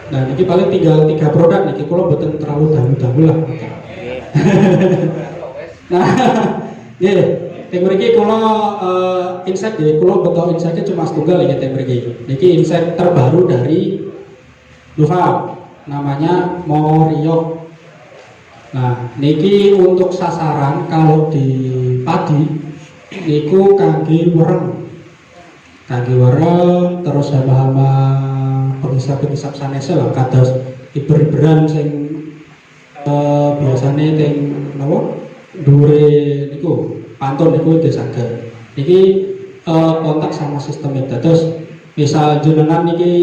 Nah, ini paling tinggal 3 produk nih, kalau buatan terlalu dahulu lah. Nah, ya, yang mriki kalau insight ya, kalau betul insightnya cuma setunggal ya yang mriki. Ini insight terbaru dari Lufa, namanya Moriok. Nah, niki untuk sasaran kalau di padi, niku kangge wereng, terus hama-hama pengisap-pengisap sanese lah, kados iber-iberan sing biasane teng napa dhuwure niku pantun niku disaged. Niki kontak sama sistemnya. Terus misal jenengan niki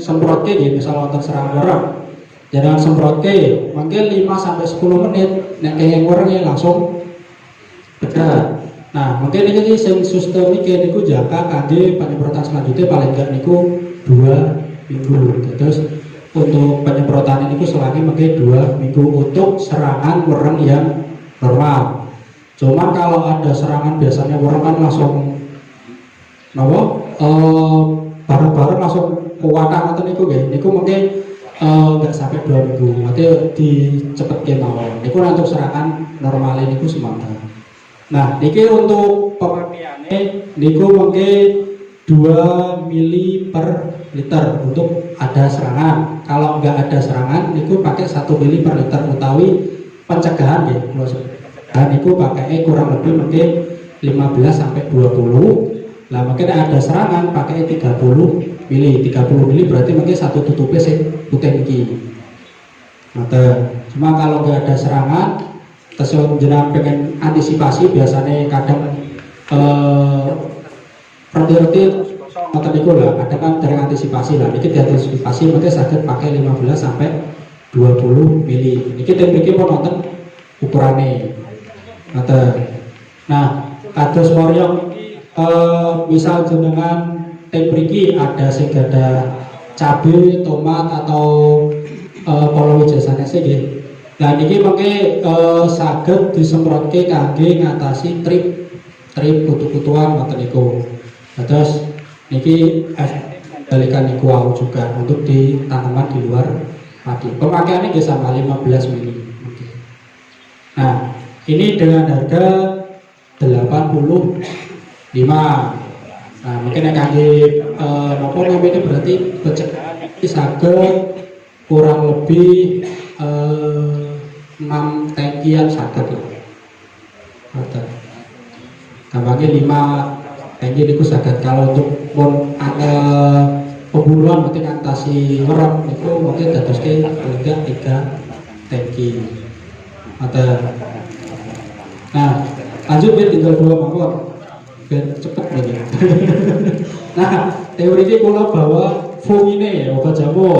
semprotke nggih, misal wonten serangan wereng, jenengan semprotke mungkin 5 sampai 10 menit, nek kenging wereng ya langsung beda. Nah, mungkin ini sing sistem iki niku jangka kangge penyemprotan selanjutnya paling enggak niku 2 minggu. Terus untuk penyemprotan ini selangi mungkin 2 minggu untuk serangan wereng yang normal. Cuma kalau ada serangan biasanya wereng kan langsung bareng-bareng langsung kuwatan ngoten niku nggih. Niku mungkin enggak sampai 2 minggu. Nanti dicepetke mawon. Niku untuk serangan normal niku sementara. Nah, niki untuk pemakaiannya niku mungkin 2 mili per liter untuk ada serangan. Kalau enggak ada serangan niku pakai 1 mili per liter utawi pencegahan ya. Kalau niku pakai kurang lebih mungkin 15 sampai 20. Lah mungkin ada serangan pakai 30 mili. 30 mili berarti mungkin 1 tutupnya sing putih niki. Nah, cuma kalau enggak ada serangan, terus jenengan pengen antisipasi biasanya kadang roti-roti ngoten niku lah, kadang kan dari antisipasi lah. Niki diantisipasi mungkin saged pakai 15 sampai 20 mili. Niki tim mriki pun wonten ukurane. Ngoten. Nah, kados Moriok misal jenengan tim mriki ada sing ada cabai, tomat atau palawija sanese nggih. Nah, niki mengke saged disemprotke kangge ngatasi trip kutu-kutuan ngoten niku. Terus niki balikan niku wau juga untuk di tanaman di luar padi. Pemakaiannya nggih sama 15 mili. Nah, ini dengan harga 85. Nah, mungkin yang kangge napa namanya berarti pencegahan iki saged kurang lebih 6 tangkian saged ya. Tambahnya 5 tangki niku saged. Kalau untuk pembunuhan mungkin atasi wereng niku mungkin dadoske paling 3 tangki. Nah, lanjut biar tinggal 2 mangkok biar cepet lagi. Nah, teori ini kula bawa fungine obat jamu.